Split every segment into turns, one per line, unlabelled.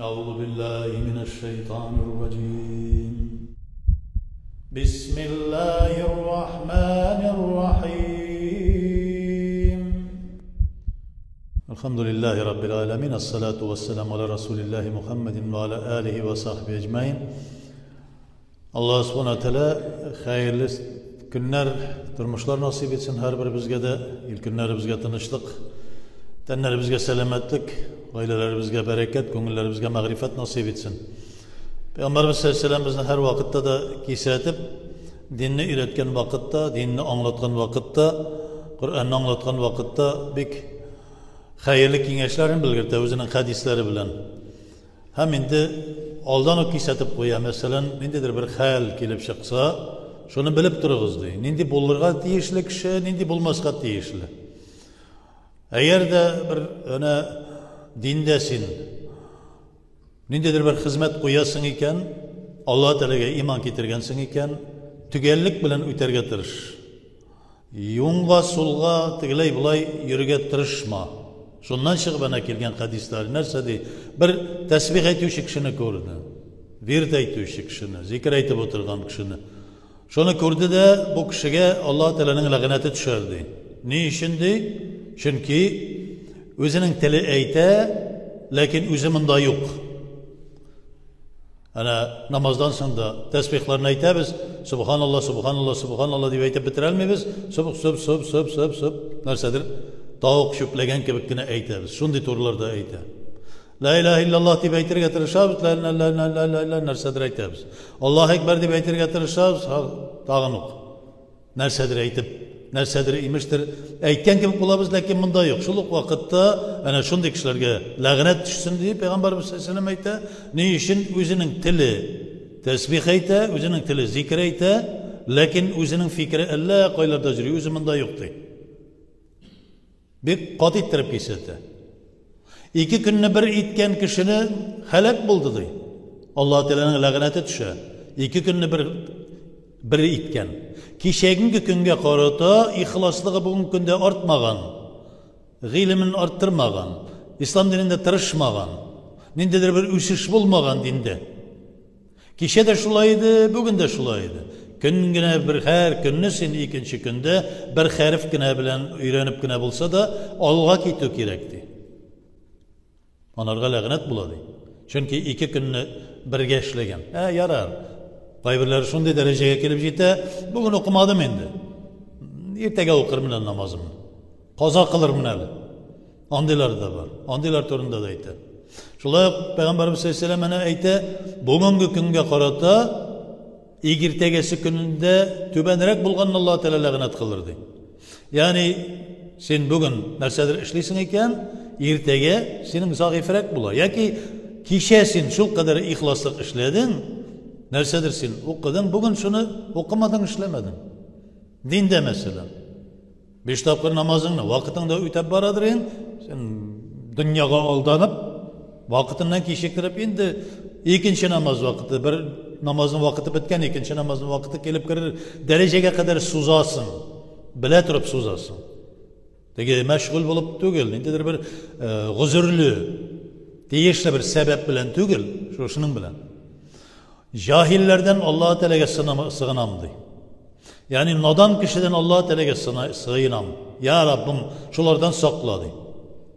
أعوذ بالله من الشيطان الرجيم بسم الله الرحمن الرحيم الحمد لله رب العالمين الصلاة والسلام على رسول الله محمد وعلى آله وصحبه أجمعين Allah subhanahu wa ta'ala hayırlı günler, durmuşlar nasip etsin her birimizge de. İlk günlerimizge tanıştık. Tenlerimizge selametlik, ailelerimizge bereket, gönüllerimizge mağrifet nasip etsin. Peygamberimiz sallallahu aleyhi ve sellem her vakitte de kisayetip, dinini üretken vakitte, dinini anlatkan vakitte, Kur'an'ı anlatkan vakitte bik hayırlı kengeçlerini bilgirdi, özünün hadisleri bilen. Hem indi aldan o kisayetip koya, mesela nindidir bir hayal kelip çıksa, şunu bilip dururuz diye. Nindi bulurga deyişli kişi, nindi bulmazga deyişli. Eğer de bir öne dindesin, nindidir bir hizmet koyasın iken, Allah Teala'ya iman getirgensin iken, tügellik bilen üterge tırış. Yunga sulga tigilay bulay yürüge tırışma. Şundan çıkıp bana kelgen hadisler nerse de bir tesbih etüyüşü kişini gördü. Vird etüyüşü kişini, zikir etip oturgan kişini. Şunu gördü de bu kişiye Allah Teala'nın lağneti düşerdi. Ne işindi? Çünkü özünün tili eyte, lakin özümünde yok. Yani namazdan sonra tesbihlerini eytebiz. Subhanallah, Subhanallah, Subhanallah diye eytip bitirelmeyiz. Subh. Nersedir? Tavuk şüplegen kebikine eytebiz. Şundi turlarda eyte. La ilahe illallah diye eytir getirişabiz. La ilahe nersedir eytebiz. Allahu Ekber diye eytir getirişabiz. Dağın ok. Nersedir eytip. Nersedir imiştir. Eytken gibi bulabız, lakin bunda yok. Şuluk vakitte yani şundi kişilerge lağnet düşsün diye Peygamberimiz sallallahu aleyhi ve sellem eyte. Ne işin özünün tili tesbih eyte, özünün tili zikir eyte, lakin özünün fikri Allah koylarda jürüyor, özü bunda yok diye. Bir kat ettirip kesildi. İki gününü bir itken kişini helak buldu diye. Allah Teala'nın lağneti düşe. İki gününü bir itken. Kişeğinki günge qarata ihlaslığı bugün günde artmagan, gilimin arttırmagan, İslam dininde tırışmagan, nindedir bir üsüş bulmagan dinde. Kişi de şulaydı, bugün de şulaydı. Güngüne bir her günnesin ikinci günde bir harf güne bilen öğrenip güne bulsa da Allah'a gitti gerekti. Onlarga lağnet buladı. Çünkü iki gününü birge işlegen. Yarar. Kayberler şunday dereceye gelip jete, bugün okumadım endi. Ertege okurım lan namazımı. Kaza kılırım lan. Andiler de var. Andiler torunda da aytı. Şulay Peygamberimiz sallallahu aleyhi ve sellem aytı, bugünkü günge qarata İgirtegesi gününde tübenirek bulgan Allah Teala lağnet kılırdı. Yani sen bugün nersedir işleysin iken, ertege senin zayıfrek bula. Ya ki kişesin şu kadar ihlaslık işledin, nersedirsin okudun, bugün şunu okumadın, işlemedin. Dinde mesela. Beş tapkır namazını vakitinde ütep baradırın, sen dünyaya aldanıp, vakitinden keşiktirip indi, ikinci namaz vakiti, bir namazın vakiti bitken, ikinci namazın vakiti gelip girir, dereceye kadar suzasın, bile durup suzasın. Degi meşgul bulup tügül, nedir bir guzurlu, deyişle bir sebep bilen tügül, şunun bilen. Cahillerden Allah-u Teala'ya sığınamdı. Yani nadan kişiden Allah-u Teala'ya sığınam. Ya Rabbim şulardan sakladı.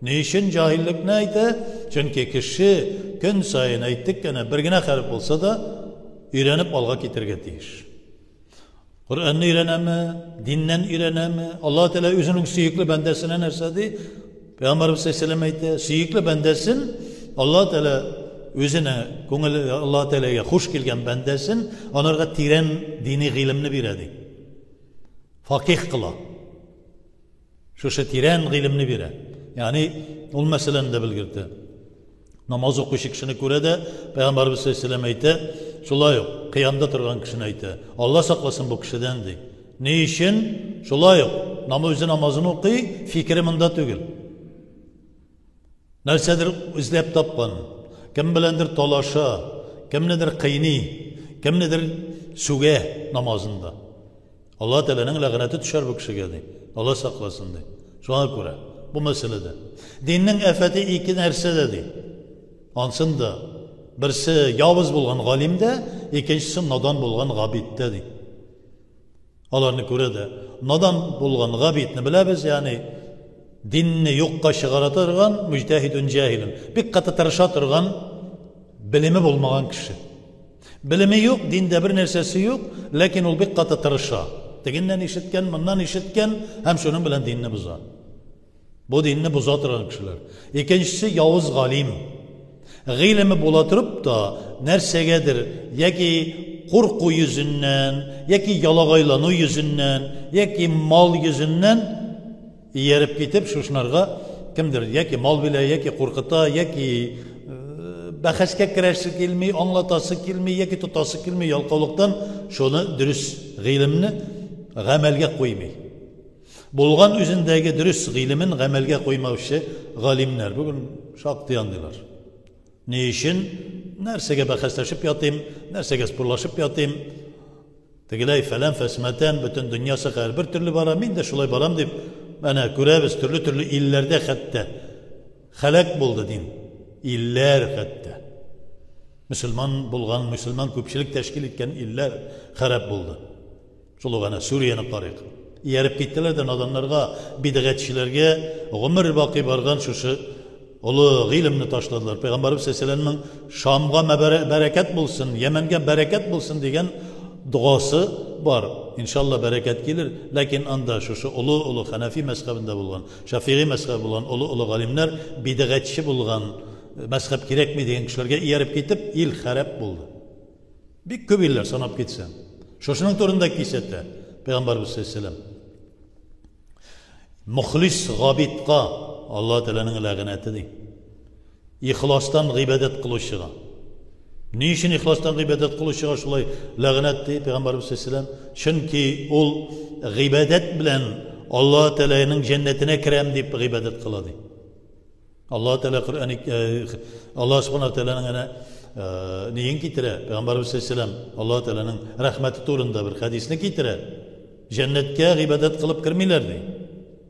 Ne işin cahillik neydi? Çünkü kişi gün sayın ayttık yani bir güne harip olsa da öğrenip alga getirge deyiş. Kur'an'ı öğrenemi, dinden öğrenemi, Allah-u Teala özünün süyüklü bendesine nersedi? Peygamberimiz sallallahu aleyhi ve sellem aytı, süyüklü bendesin, Allah-u Teala özüne, Allah-u Teala'ya hoş gelgen bendesin, onlara tiren dini ilimni biredi. Fakih kıla. Şu tiren ilimni bire. Yani ol meseleni de bilgirdi. Namaz okuşu kişini göre de Peygamberimiz sallallahu aleyhi ve sellem aytı, şulay yok. Kıyamda durgan kişini aytı. Allah saklasın bu kişiden de. Ne işin? Şulay yok. Namazı namazını okuy, fikri mında tügül. Nersedir izlep tapkan. Kim bilendir tolaşa, kim nedir kıyni, kim nedir suge namazında. Allah Teala'nın lağneti düşer bu kişi geldi. Allah saklasın de. Şu an göre. Bu meselede. Dinin efeti iki nerse dedi. Ansında birisi yavuz bulgan galimde, ikincisi nadan bulgan gabitde deydi. Alarını görede nadan bulgan gabitni bilemiz, yani dinni yokka çıkartırgan müctehidun cahilin. Bir katı tırışa turgan bilimi bulmagan kişi. Bilimi yok, dinde bir nersesi yok, lakin ol bir katı tırışa. Teginden işitken, bundan işitken, hem şunun bilen dinini buzar. Bu dinini buzatırgan kişiler. İkincisi yavuz galim. Gilimi bulatırıp da nersegedir, ya ki korku yüzünden, ya ki yalagaylanu yüzünden, ya ki mal yüzünden yerip gitip şuşnarga kimdir? Ya ki mal bile, ya ki korkuta, ya ki bahasga kirashsi kelmey, anlatası kelmey, ya ki tutası kelmey yalqavlıktan şunu dürüst gilimni gamelge koymay. Bulgan üzündeki dürüst gilimin gamelge koymavşı galimler bugün şaktıyandılar. Ne için? Nersege bahaslaşıp yatayım, nersege sporlaşıp yatayım. Tegilay falan fesmeten bütün dünyası her bir türlü bara, min de şulay baram deyip bana göreviz türlü illerde hatta halak buldu din. İller hatta. Müslüman bulgan, Müslüman köpçilik teşkil etken iller harap buldu. Şulugana Suriye'nin qarık. Yerip gittiler de adamlarga, bid'atçilerge, ömür baqi bargan şuşu olu ilimni taşladılar. Peygamberimiz Aleyhisselam'ın Şam'a bereket bulsun, Yemen'e bereket bulsun diyen duası var. İnşallah bereket gelir. Lakin anda şu ulu Hanefi mezhebinde bulgan, Şafii mezhebi bulgan ulu galimler bid'atçi bulgan mezhep gerek mi diyen kişilerge yerip gitip il harap buldu. Bir köbiller sanıp gitsen. Şuşunun turundaki kisette Peygamberimiz Aleyhisselam muhlis gabitqa Allah Teala'nın lağneti değil. İhlastan gıybet kılışıga. Niçin ihlastan gıybet kılışıga şulay lağnet değil Peygamberimiz Aleyhisselam? Çünkü ol gıybet bilen Allah Teala'nın cennetine kirem deyip gıybet kıladı. Allah Teala Kur'an Allah Subhanahu Teala'nın neyin kitire? Peygamberimiz Aleyhisselam Allah Teala'nın rahmeti turunda bir hadisini kitire. Cennetke gıybet kılıp kirmilerdi.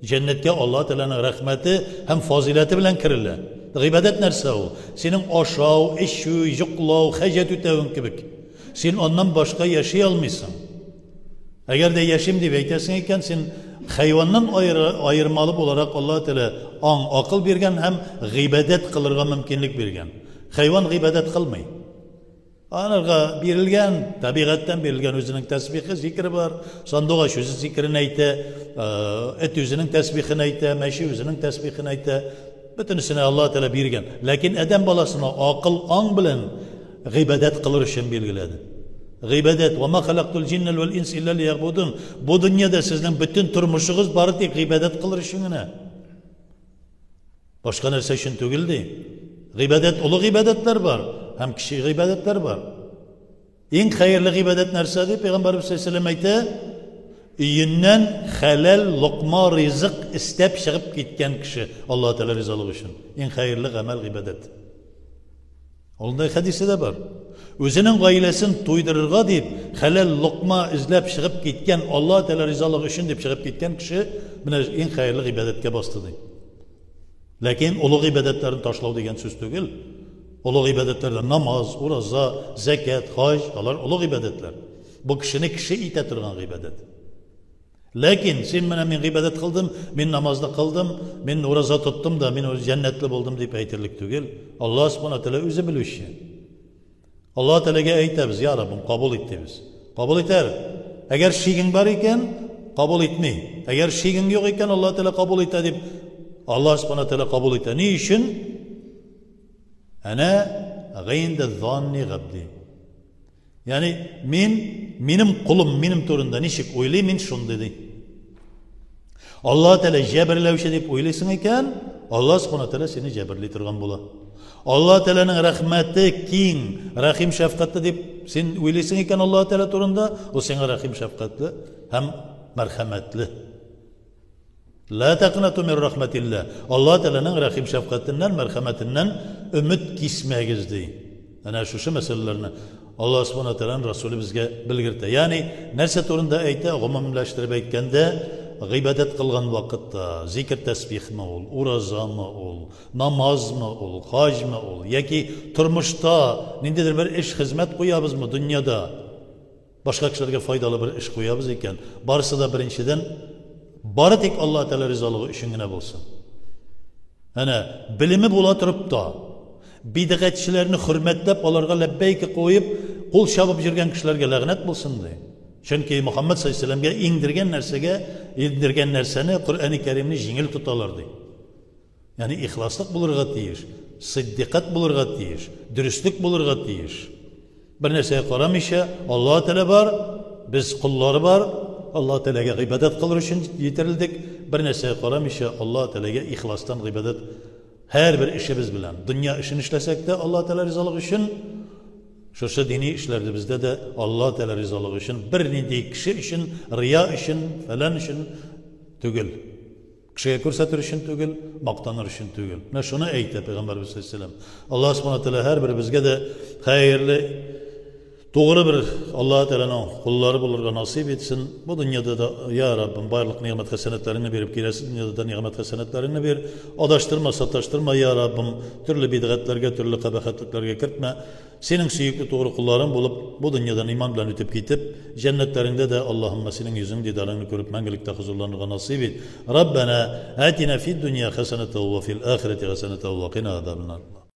Cennetke Allah Teala'nın rahmeti hem fazileti bilen kirirler. Gıybedet nerse o? Senin aşağı, eşü, yıklav, hacet ütevün kibik. Sen ondan başka yaşayalmıyorsun. Eğer de yaşayayım diye beklersin iken sen hayvandan ayırmalı olarak Allah Teala akıl bergen hem gıybedet kılırga mümkünlük bergen. Hayvan gıybedet kılmay. Anarga berilgen, tabiattan berilgen özünün tesbihi, zikri var. Sandığa şu zikrini ayte, et özünün tesbihini ayte, meşi özünün tesbihini ayte. Bütünsüne Allah Teala bergen. Lakin adam balasına akıl an bilen gıybedet kılır için belgiledi. Gıybedet ve ma halaktul cinnel vel ins illa liya'budun. Bu dünyada sizin bütün turmuşunuz bari tek gıybedet kılır için ne? Başka nerse için tügildi. Gıybedet, ulu gıybedetler var. Hem kişi gıybedetler var. En hayırlı gıybedet neresi? Peygamberimiz Aleyhisselam ayette yünden halal lokma rızık istep çıkıp gitken kişi Allah Teala rızalığı için. En hayırlı amel gıybedet. Onda hadisi de var. Özünün gailesini tuydururga deyip halal lokma izlep çıkıp gitken Allah Teala rızalığı için deyip çıkıp gitken kişi en hayırlı gıybedetke bastı deyip. Lakin ulu ibadetlerini taşlav degen söz tügül. Ulu ibadetlerde namaz, uraza, zekat, hac, alar ulu ibadetler. Bu kişini kişi ite turgan ibadet. Lakin sen men ibadet kıldım, men namazda kıldım, men uraza tuttum da men cennetli buldum deyip aytırlık tügül. Allah subhanahu teala özü bilüşü. Allah Teala'ga aytamiz, ya Rabbim kabul et deymiz. Kabul eter. Eğer şiğin var iken kabul etmey. Eğer şiğin yok iken Allah Teala kabul eter deyip Allah subhanahu teala kabul eter. Ne için? Ana gayinde zanni gabdi. Yani benim kulum benim turunda nişik oylay men şun dedi. Allah Teala ceberlevşe deyip oylaysın iken Allah subhanahu teala seni ceberli turgan bola. Allah Teala'nın rahmeti king, rahim şefkatli deyip sen oylaysın iken Allah Teala turunda o sana rahim şefkatli hem merhametli. La taqnatu min rahmetillah. Allah Teala'nın rahim şefkatinden, merhametinden ümit kismegiz dey. Ana şu meselelerini Allah subhanahu teala'nın Resulü bizge bilgirdi. Yani nerse turunda ayta umumlaştırıp aytkanda g'ibadat qilgan vaqtda zikr tasbihmi ol, urazami ol, namozmi ol, hajmi ol yoki turmushda nimadir bir ish xizmat qo'yabizmi dunyoda boshqa kishilarga foydali bir ish qo'yamiz ekan, barisida birinchidan bari tek Alloh taolo rizoligi uchungina bo'lsin. Ana bilimi bo'la turibdi, bid'atchilarni hurmatlab, ularga labbayka qo'yib, qo'l chabib yurgan kishilarga la'nat bo'lsin deydi. Chunki Muhammad sallallohu alayhi vasallamga indirgan narsani Qur'oni Karimni yengil tutalardi. Ya'ni ixloslik bo'lirga teyish, siddiqat bo'lirga teyish, durustlik bo'lirga teyish. Bir narsaga qaramaycha Alloh taolo bor, biz qullari bor. Alloh taolaga ibodat qilish uchun yetirildik. Bir narsaga qaramaycha Alloh taolaga ixlosdan ibodat her bir işimiz bilen. Dünya işini işlesek de Allah Teala rızalıq için, şursa dini işlerde bizde de Allah Teala rızalıq için, bir nidi kişi için, riya için, falan için tügül. Kişiye kürsatır için tügül, maktanır için tügül. Ne şunu eğitti Peygamberimiz sallallahu aleyhi ve sellem. Allah subhanahu teala her bir bizge de hayırlı, doğru bir Allah Teala'nın kulları bulurga nasip etsin. Bu dünyada da ya Rabbim bayırlık nimet hasenetlerini verip giresi dünyada da nimet hasenetlerini ver. Adaştırma, sataştırma ya Rabbim. Türlü bid'atlerge, türlü kabahatliklerge kirtme. Senin süyüklü doğru kulların bulup bu dünyadan iman bilen ötüp gitip cennetlerinde de Allahümme senin yüzün didarını görüp mengelikte huzurlarına nasip et. Rabbena atina fid dünya hasenete ve fil ahireti hasenete ve qina azabın nar.